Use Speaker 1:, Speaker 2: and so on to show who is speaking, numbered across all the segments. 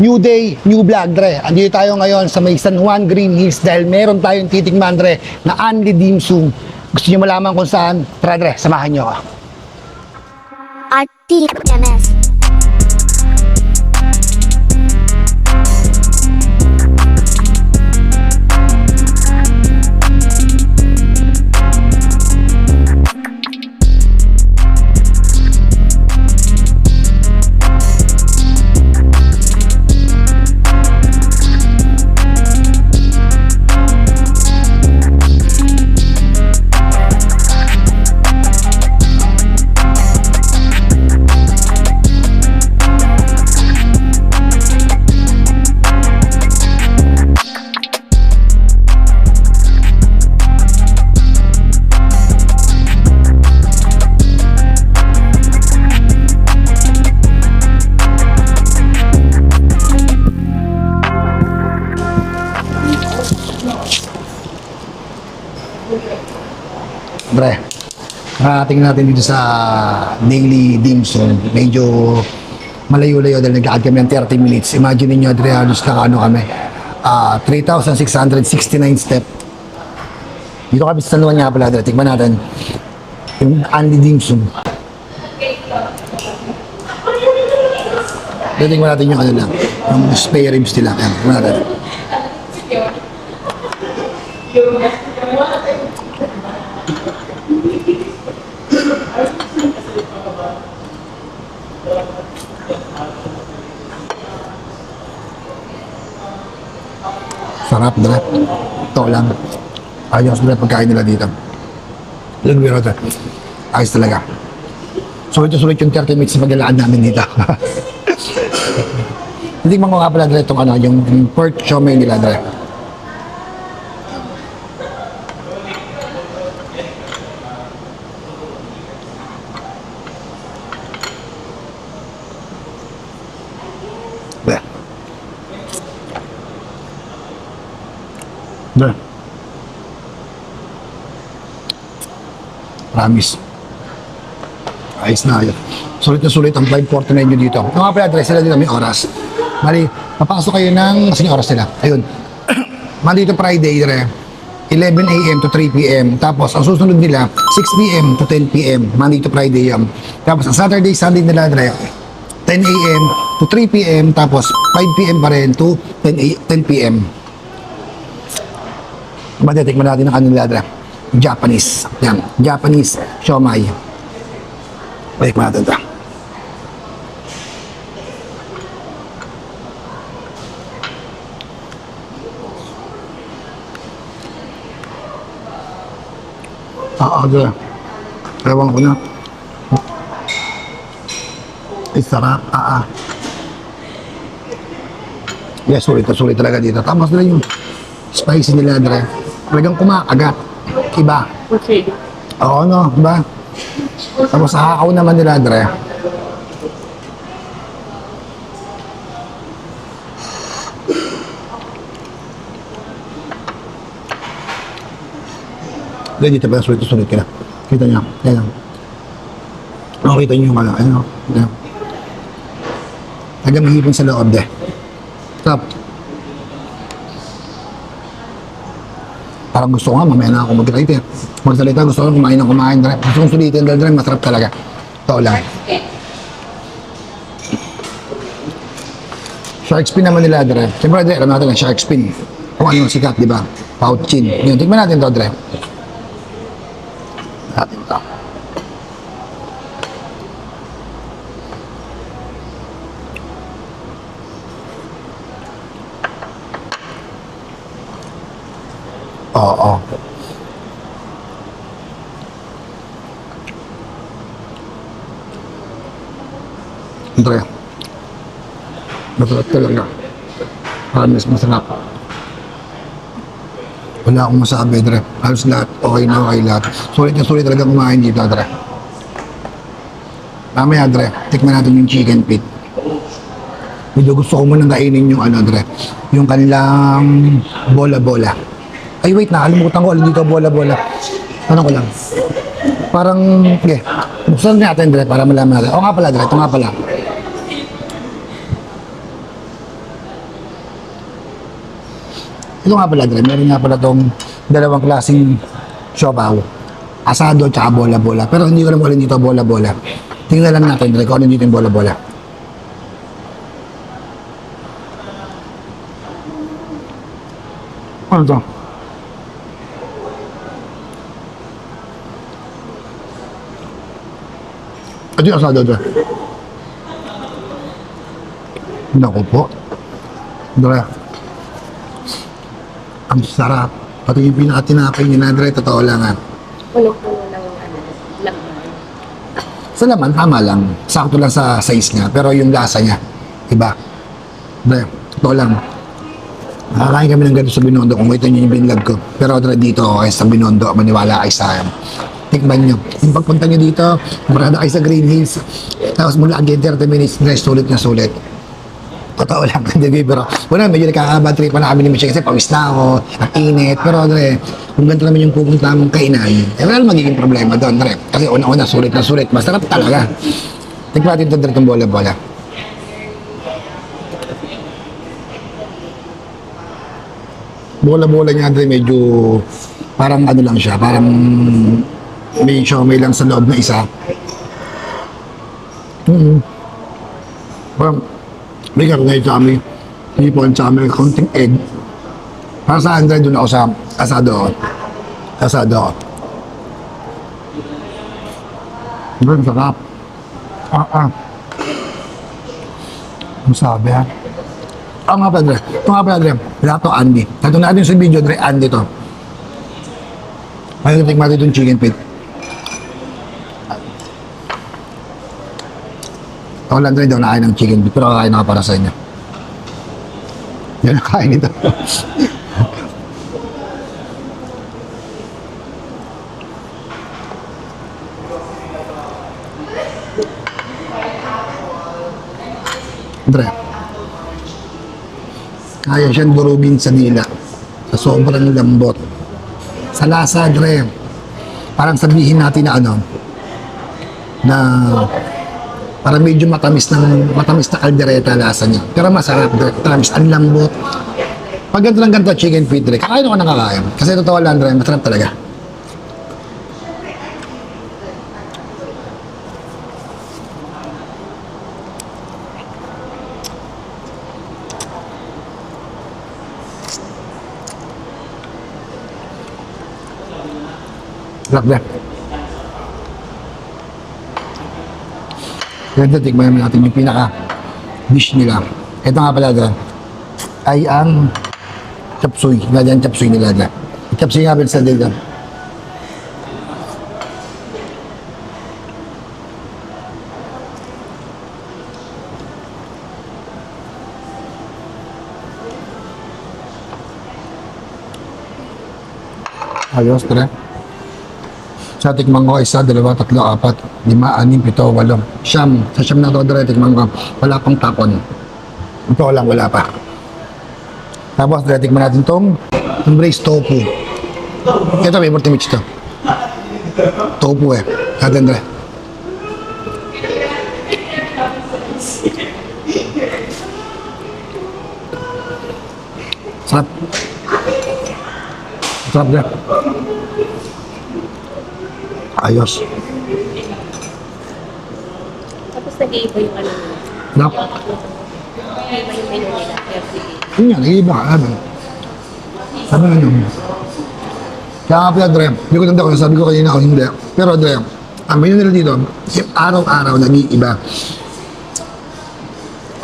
Speaker 1: New day, new vlog, Dre. Andito tayo ngayon sa may San Juan Green Hills dahil meron tayong titikman, Dre, na Unli Dim Sum. Gusto niyo malaman kung saan? Tara, Dre, samahan niyo ako.
Speaker 2: RTMS.
Speaker 1: Dre, narating natin dito sa Daily Dim Sum. Medyo malayo-layo dahil nag-aad kami ng 30 minutes. Imagine niyo, Dre, halos na ano kami. 3,669 step. Dito kami sa San Juan nga pala, Dre. Tikman natin yung Unli Dim Sum. Dre, tikman natin yung ano lang, yung spare ribs nila. Ayan, tikman natin. Sarap, Dre. Ito lang. Ayos, Dre, pagkain nila dito. Lagwiro, Dre. Ayos talaga. Sulit-sulit yung 30 minutes na paglalaan namin dito. Hindi mo nga pala, Dre, itong ano, yung pork siomai nila, Dre. Dre. Dre. Promise. Ayos na ayos. Sulit na sulit ang 5:49 nyo dito. Yung nga pala, Dre, sila dito may oras. Mali, papasok kayo ng, kasi oras nila. Ayun. Monday to Friday, Dre. 11 a.m. to 3 p.m. Tapos, ang susunod nila, 6 p.m. to 10 p.m. Monday to Friday yan. Tapos, ang Saturday, Sunday nila, Dre, 10 a.m. to 3 p.m. Tapos, 5 p.m. pa rin to 10 p.m. Matitikman natin ang kanila, Dre. Japanese. Yan. Japanese siomai. Tikman natin ito. Dre. Ewan ko na. Sarap. Yes, sulit talaga dito. Tapos na yung spicy nila, Dre. Talagang kumakagat. Iba.
Speaker 3: Okay.
Speaker 1: Oo, no, diba? Tapos hakaw naman nila, Dre. Dito pa, sulit ka na. Kita niyo, yan. Nakita niyo yung ano, yan. Talagang mahipon sa loob, Dre. Stop. Parang gusto ko nga, mamaya na ako magsalita, gusto ko kumain, Dre. Gusto kong sulitin, Dre, masarap talaga. Ito lang. Shark fin naman nila, Dre. Siyempre, Dre, alam natin ang shark fin. Kung ano yung sikat, di ba? Pouchin. Yun, tignan natin ito, Dre. Natin ito. Oo. Dre. Masarap talaga. Promise, masarap. Wala akong masabi, Dre. Halos lahat, okay na okay lahat. Sulit na sulit talaga kumain dito, Dre. Mamaya, Dre, tikman natin yung chicken feet. Medyo gusto ko munang kainin yung ano, Dre, yung kanilang bola-bola. Ay, wait, nakalimutan ko. Alin dito, bola-bola. Ano ko lang. Parang, okay. Buksan natin, Dre, para malaman natin. O nga pala, Dre, ito nga pala. Ito nga pala, Dre, meron nga pala tong dalawang klaseng siopaw. Asado at bola-bola. Pero hindi ko alam kung alin dito bola-bola. Tingnan lang natin, Dre, kung alin dito yung bola-bola. Ano to? Ito yung asado, Dre. Naku po. Dre. Ang sarap. Pati yung pinakatinapay ni Dre, totoo lang ha.
Speaker 2: Puno-puno ng laman.
Speaker 1: Sa laman, tama lang. Sakto lang sa size niya. Pero yung lasa niya, iba. Dre, totoo lang. Nakakain kami ng ganito sa Binondo kung ito yung binlog ko. Pero Dre, dito okay, sa Binondo, maniwala kayo sa akin. Tikman nyo. Yung pagpunta nyo dito, marada kayo sa Green Hills. Tapos mula again 30 minutes, Dre, sulit na sulit. Totoo lang, hindi pero wala, medyo nakakabad trip pa na kami ni Michelle kasi pawis na ako, ang init. Pero Dre, kung ganito naman yung pupunta mong kainan, eh wala magiging problema doon, Dre. Kasi una-una, sulit na sulit. Masarap talaga. Tikman natin ito, Dre, itong bola-bola. Bola-bola niya, Dre, medyo parang ano lang siya, parang may siomay lang sa loob na isa. Parang may karnay sa amin, hipon sa amin, konting egg. Para sa Andre, doon ako sa asado. Asado. Ang sarap. Ang sabi ha. Ang nga pala, Dre. Ito nga pala, Dre. Wala ito, Andy. Ito natin sa video, Dre, Andy to. Ayaw natin natin itong chicken feet. Ako lang rin daw nakain ng chicken feet, pero kakain ako para sa inyo. Yan ang kain nito. Dre. Kaya siyang durugin sa dila. Sa sobrang lambot. Sa lasa, Dre. Parang sabihin natin na ano, na parang medyo matamis na kaldereta lasa niya. Pero masarap, Dre. Matamis, ang lambot. Pag ganito lang ganito, chicken feet, Dre, kakain ako ng kakain. Kasi totoo lang, Dre, masarap talaga. Sarap, Dre. Ganito, tikman naman natin yung pinaka-dish nila. Ito nga pala, Dre, ay ang chop suey. Ganyan chop suey nila, Dre. Chop suey nga pala sa dito. Ayos, Dre. Sa tikman ko, isa, dalawa, tatlo, apat, lima, anim, pito, walo, siyam. Sa siyam na ito, Dre, tikman ko, wala pang tapon. Ito lang, wala pa. Tapos, Dre, tikman natin itong braised tofu. Ito, may multi-mix ito. Tofu eh. Natin, Dre. Sarap. Sarap, Dre. Ayos.
Speaker 2: Tapos nag-iiba yung ano nila.
Speaker 1: Nap.
Speaker 2: Nag-iiba yung menu nila every day.
Speaker 1: Yun nga, nag-iiba ka. Sabi nga nyo. Kaya nga pala, Dre, hindi ko tanda ko, sabi ko kanina ako hindi. Pero, Dre, ang menu nila dito, yung araw-araw nag-iiba.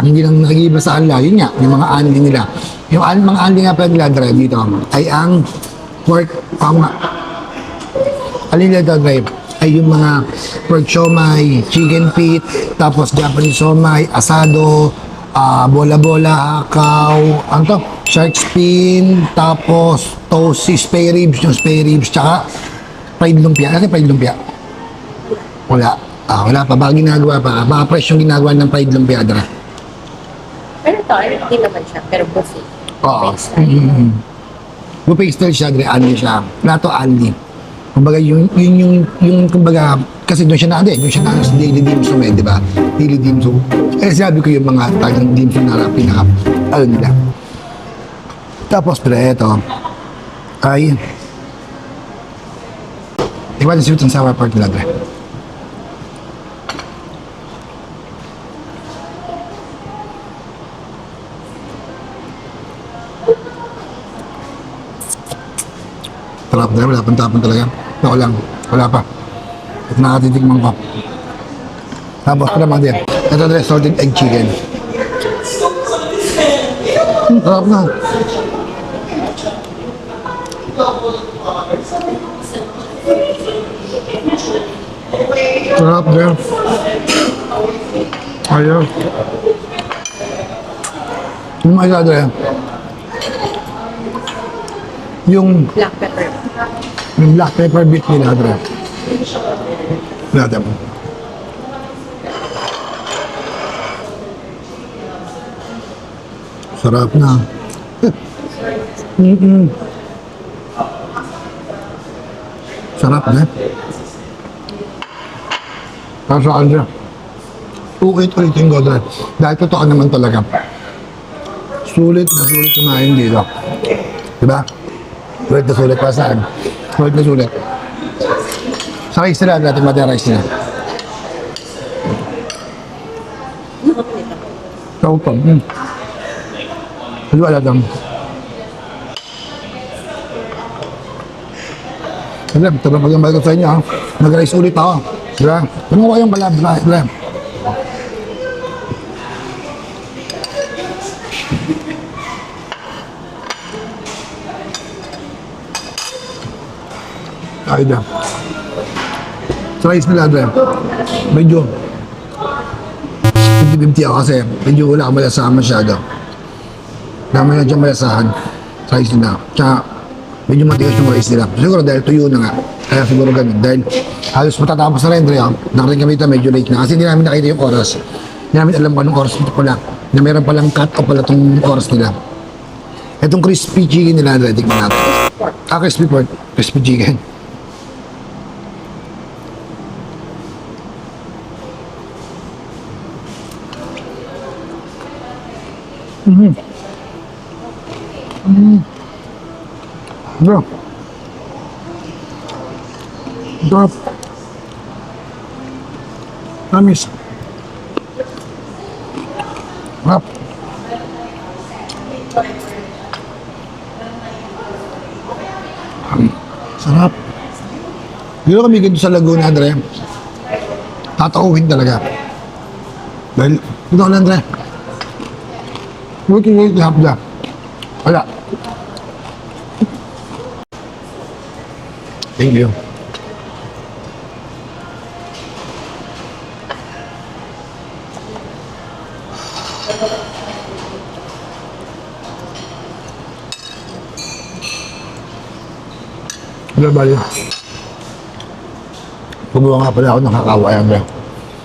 Speaker 1: Ang hindi lang nag-iiba sa kanila, yun nga, yung mga andi nila. Yung mga andi nga pala nila, Dre, dito, ay ang pork pama. Alin nila, Dre, ay yung mga pork siomay, chicken feet, tapos Japanese siomay, asado, bola-bola, hakaw, ano to? Shark fin, tapos toasty, spare ribs, yung spare ribs, tsaka fried lumpia. Kasi fried lumpia? Wala. Wala pa. Baka ginagawa pa. Baka fresh yung ginagawa ng fried lumpia, Dre.
Speaker 2: Pero ito, hindi naman siya, pero buffet.
Speaker 1: Oo.
Speaker 2: Buffet style.
Speaker 1: Buffet style siya, Dre. Anli siya. Plato anli. Kumbaga, kumbaga, kasi doon siya doon siya na sa daily dim sum, di ba? Daily dim sum. Kaya sabi ko yung mga tagang dim sum na pinaka, ano nila. Tapos, pero ito, ay, iba yung sweet and sour part nila, Dre. Sarap na, wala pang tapon talaga. Ito lang, wala pa. At nakatitikman ko. Tapos pa naman din. Ito din, salted egg chicken. Sarap na. Sarap din. Ayaw. Yung isa din. Yung
Speaker 2: Black pepper.
Speaker 1: black pepper beet nila, Dre. Natin mo. Sarap na. Sarap na. Kaso ano, ulit-ulitin ko, Dre. Dahil totoo naman talaga. Sulit na sulit kumain dito. Diba? Sulit na sulit pa saan? Sulit na sulit. Sa rice nila, natin mati ang rice nila. Sarap pa. Ano wala lang. Alam, tabang pag-ambal ko sa inyo, ha? Nag-rice ulit ako. Diba? Ano ko yung balab? Diba? Ay na. Sa rice nila, Dre, medyo 50-50 ako kasi medyo wala akong malasahan masyado. Dami na dyan malasahan sa rice nila. Tsaka medyo matigas yung rice nila. Siguro dahil tuyo na nga. Kaya siguro ganun. Dahil halos matatapos na rin, Dre. Nakarating kami ito medyo late na. Kasi hindi namin nakita yung oras. Hindi namin alam kung anong oras ito pala. Na meron palang cut off pala itong oras nila. Itong crispy chicken nila, Dre, tignan natin. Crispy pork. Crispy chicken. Bro. Drop. Tamis. Rap. Sarap. Dito kami ganito sa Laguna, Andre. Tatauhin talaga. Dahil, ito lang, Andre. Wait, hapda. Wala. Thank you. Wala ba yun? Kumuha nga pala ako ng kakawayan, bro.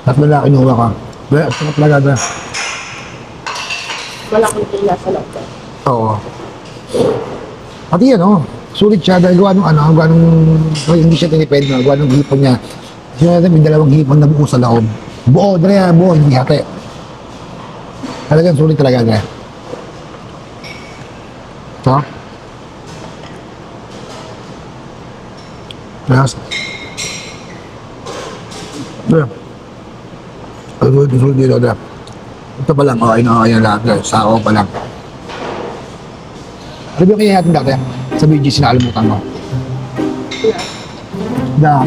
Speaker 1: Tatlo na kinuha ka. Bro, sarap talaga, bro.
Speaker 2: Wala kang tila sa loob.
Speaker 1: Oo. Pati yan, oh. Sulit siya dahil gawa nung hindi siya tinipid na, gawa nung hipon niya. Kasi natin may dalawang hipon na buo sa loob. Buo, Dre, buo, hindi hati. Talagang sulit talaga, Dre. Ito. Yes. Dre. Sulit dito, Dre. Ito pa lang, okay na lahat, Dre. Sao pa lang. Ano ba yung kaya natin dati? Sa BGC nakalimutan mo. Na,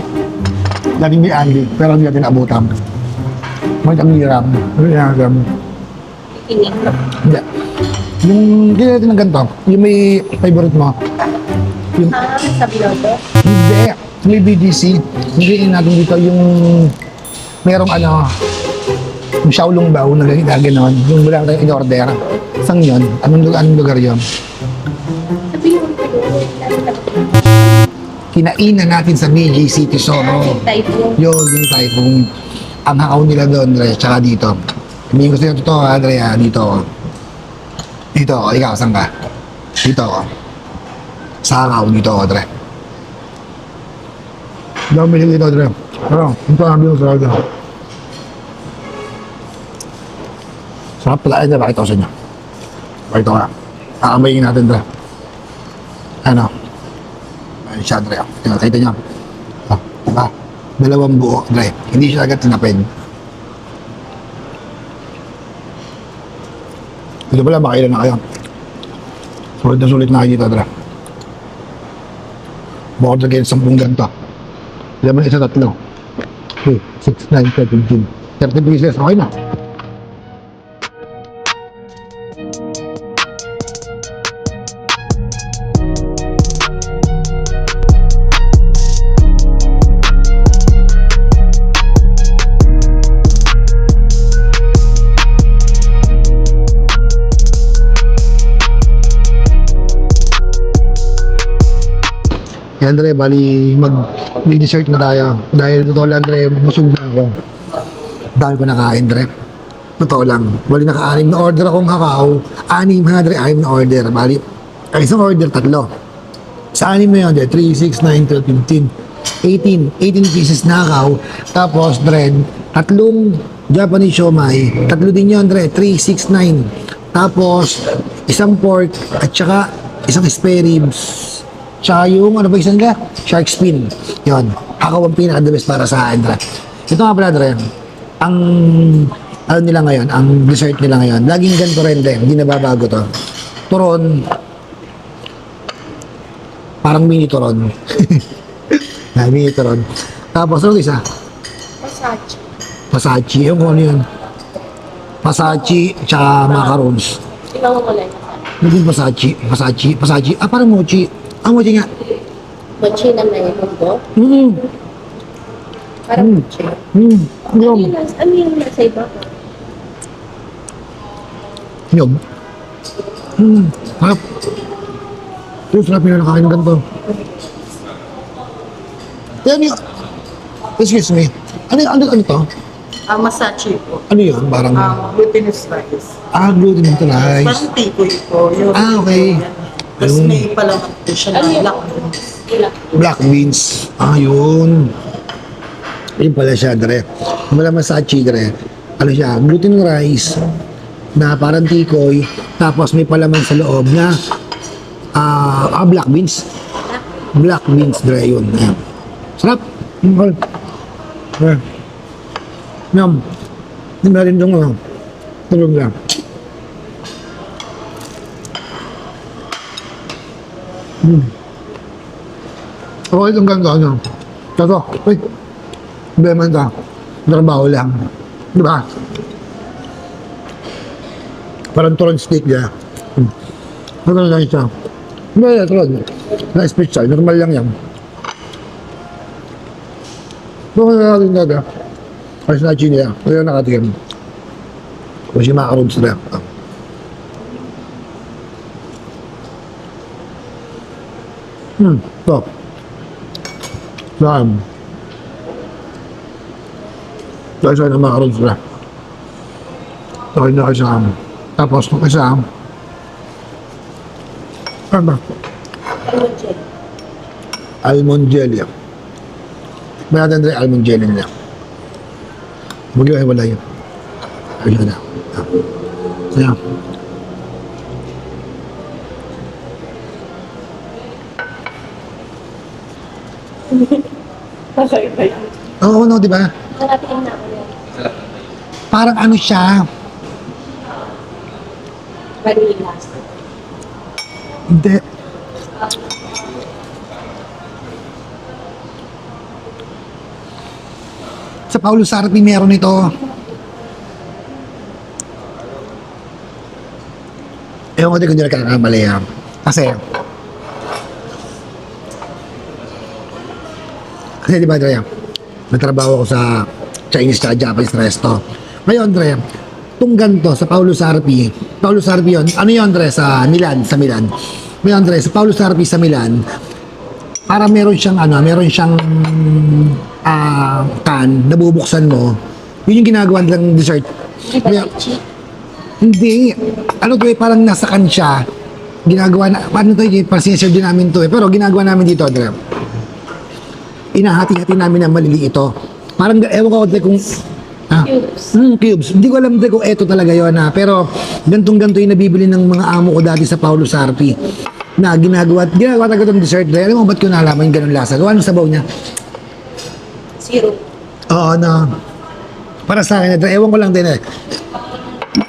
Speaker 1: laging may Andy, pero hindi natin abutan. May tamiram. Ano yung natin?
Speaker 2: Ining.
Speaker 1: Hindi. Yung, hindi natin ng ganito. Yung may favorite mo. Yung,
Speaker 2: Sa binoto?
Speaker 1: hindi. Sa may BGC. Hindi natin dito yung, merong ano, yung Shaolong Bao na gano'n. Yung wala tayong in-order. Saan yun? Anong lugar yun?
Speaker 2: Sabi yung
Speaker 1: Kinainan natin sa BGC Tesoro.
Speaker 2: typhoon.
Speaker 1: Yun, yung typhoon. Ang hakaw nila doon, Dre, tsaka dito. Hindi ko sa'yo totoo, ha, Dre, ha, dito. Dito, ikaw, saan ka? Dito. Sa hakaw, dito, Dre. Dami dito, Dre. Pero, ito ang sabi ko sa akin. Sarap pala, Dre, bakit ako sa inyo? Bakit ako na? Aamayin natin, Dre. Ano? Ano siya, Dre? Kita niyo? Ah, diba? Dalawang buo, Dre. Hindi siya agad tinapid. Ito pala, makailan na kayo. Sulit na sulit na kayo dito, Dre. Bukod na kayo 10 ganito. Ilan man isa tatlo. 3, 6, 9, 10, 15. 30 pieces, okay na. Yan, Andre, bali mag-dessert na tayo. Dahil totoo lang, Andre, busog na ako. Dahil ko nakain, Andre. Totoo lang. Bali naka-anim na order akong kakao. 6 ha, Andre, 6 na order. Bali, ay isang order, 3. Sa 6 na yun, Andre, 3, 6, 9, 12, 15, 18 pieces na kakao. Tapos, Andre, 3 Japanese siomai. 3 din yun, Andre, 3, 6, 9. Tapos, isang pork at saka isang spare ribs. Tsaka yung, ano ba isang ka? Shark spin. Yun. Ako ang pinaka-the best para sa akin, Dre. Ito nga pala, Dre. Ang, ano nila ngayon, ang dessert nila ngayon, laging ganito rin, Dre. Hindi nababago to. Turon. Parang mini turon. Mini turon. Tapos, ano isa?
Speaker 2: Masachi.
Speaker 1: Pasachi. Yung kung ano yun. Pasachi, tsaka macarons.
Speaker 2: Ikaw mo lang.
Speaker 1: Naging pasachi. Ah, parang mochi. Ah, mochi nga.
Speaker 2: Mochi na may mundo. Parang mochi.
Speaker 1: Nyog.
Speaker 2: Ano yung nasa iba?
Speaker 1: Nyog. Harap. Ito, sarap yun na nakain ng ganito. Yan yun. Excuse me. Ano to?
Speaker 3: Masachi po.
Speaker 1: Ano yun? Parang,
Speaker 3: Glutinous rice.
Speaker 1: glutinous rice.
Speaker 3: Parang tikoy po. Yung
Speaker 1: Okay.
Speaker 3: Tapos may palaman po siya
Speaker 2: Ano
Speaker 3: na
Speaker 2: yun?
Speaker 3: black beans.
Speaker 1: Black beans. Yun. Yun pala siya, Dre. Wala masachi, Dre. Ano siya? Gluten rice na parang tikoy. Tapos may palaman sa loob na black beans. Black beans, Dre. Yun. Ayan. Sarap. Yum. Hindi na rin doon. Tulog lang. Okay, itong ganito, ano? Ito, wait. Beman ka. Trabaho lang. Di ba? Parang turon steak niya. Ano lang siya? Hindi, turon. Na special. Normal lang yan. Bakit na natin gaga? Ay, sinachi niya. Kaya nakatikim. Kasi macarons na. Ito. Saan? Dahil sa'yo na macarons na. Dahil na kayo sa amin. Tapos, itong isa. Ano ba? Almond jelly. May natin rin almond jelly niya. Mag-iwa-iwala yun. Ayun na. Ayan.
Speaker 2: Okay ba yun?
Speaker 1: Oo, no, di ba?
Speaker 2: Narating na ako yan.
Speaker 1: Parang ano siya.
Speaker 2: Vanilla.
Speaker 1: Hindi. Sa Paulo Sarpi meron ito. Ewan ko din kung di nagkakamali yan. Kasi di ba, Dre, nagtrabaho ako sa Chinese at Japanese resto. Ngayon, Dre, itong ganito sa Paulo Sarpi yun, ano yun, Dre, sa Milan. Ngayon, Dre, sa Paulo Sarpi sa Milan, para meron siyang can, nabubuksan mo, yun yung ginagawa nilang dessert.
Speaker 2: Di ba lychee?
Speaker 1: Hindi. Ano to parang nasa can siya. Ginagawa na, paano to parang siniserve din namin to pero ginagawa namin dito, Dre. Inahati-hati namin ng maliliit ito. Parang, ewan ko, Dre, kung,
Speaker 2: Cubes.
Speaker 1: cubes. Hindi ko alam, Dre, kung eto talaga yun, pero gantong-ganto yung nabibili ng mga amo ko dati sa Paulo Sarpi. na ginagawa talaga itong dessert, Dre. Alam mo ba't ko nalaman yung ganun lasa? Gawa ng sabaw niya.
Speaker 2: Zero.
Speaker 1: Oo, na. Para sa akin, Dre, ewan ko lang din eh.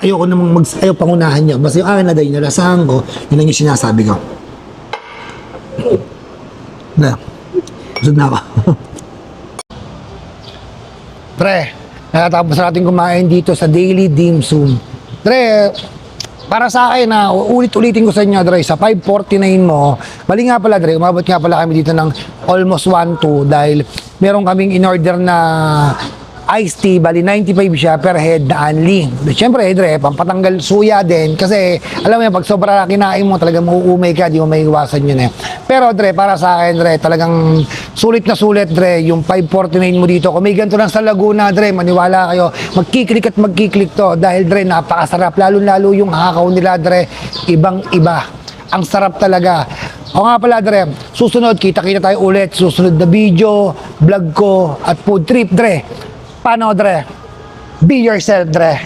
Speaker 1: Ayoko namang ayaw pangunahan niya. Basta yung akin na dahil nalasahan ko, yun lang yung sinasabi ko. Na. Busog na ako. Dre, nakatapos natin kumain dito sa Daily Dim Sum. Dre, para sa akin na ulit-ulitin ko sa inyo, Dre, sa 549 mo, bali nga pala, Dre, umabot nga pala kami dito ng almost 1-2 dahil meron kaming in-order na iced tea, bali 95 siya per head na only. Siyempre, Dre, pampatanggal suya din kasi alam mo yan, pag sobra kinain mo, talagang mauumay ka, di mo maiiwasan yun eh. Pero, Dre, para sa akin, Dre, talagang sulit na sulit, Dre, yung 549 mo dito. Kung may ganito lang sa Laguna, Dre, maniwala kayo, magkiklik at magkiklik to dahil, Dre, napakasarap. Lalo-lalo yung hakaw nila, Dre, ibang-iba. Ang sarap talaga. O nga pala, Dre, susunod, kita-kita tayo ulit. Susunod na video, vlog ko, at food trip, Dre. Paano, Dre? Be yourself, Dre.